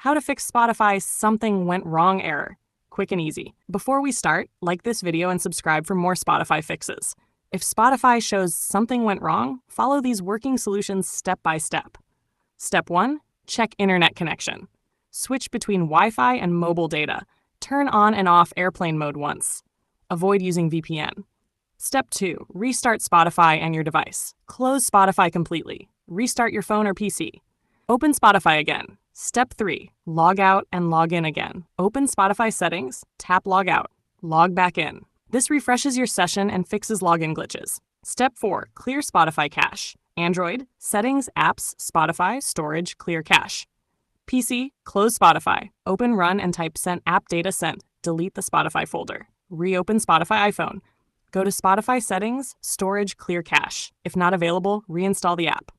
how to fix Spotify's something went wrong error. Quick and easy. Before we start, like this video and subscribe for more Spotify fixes. If Spotify shows something went wrong, follow these working solutions step by step. Step 1. Check internet connection. Switch between Wi-Fi and mobile data. Turn on and off airplane mode once. Avoid using VPN. Step 2. Restart Spotify and your device. Close Spotify completely. Restart your phone or PC. Open Spotify again. Step 3. Log out and log in again. Open Spotify settings, tap log out, log back in. This refreshes your session and fixes login glitches. Step 4. Clear Spotify cache. Android, settings, apps, Spotify, storage, clear cache. PC, close Spotify. Open, run, and type sent app data sent. Delete the Spotify folder. Reopen Spotify iPhone. Go to Spotify settings, storage, clear cache. If not available, reinstall the app.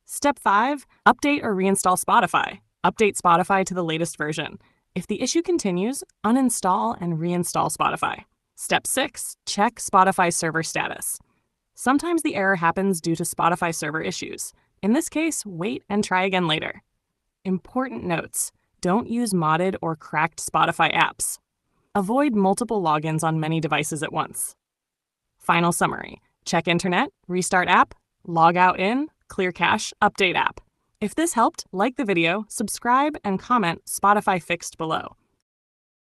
Step 5. Update or reinstall Spotify. Update Spotify to the latest version. If the issue continues, uninstall and reinstall Spotify. Step 6. Check Spotify server status. Sometimes the error happens due to Spotify server issues. In this case, wait and try again later. Important notes. Don't use modded or cracked Spotify apps. Avoid multiple logins on many devices at once. Final summary. Check internet, restart app, log out in, clear cache, update app. If this helped, like the video, subscribe, and comment Spotify Fixed below.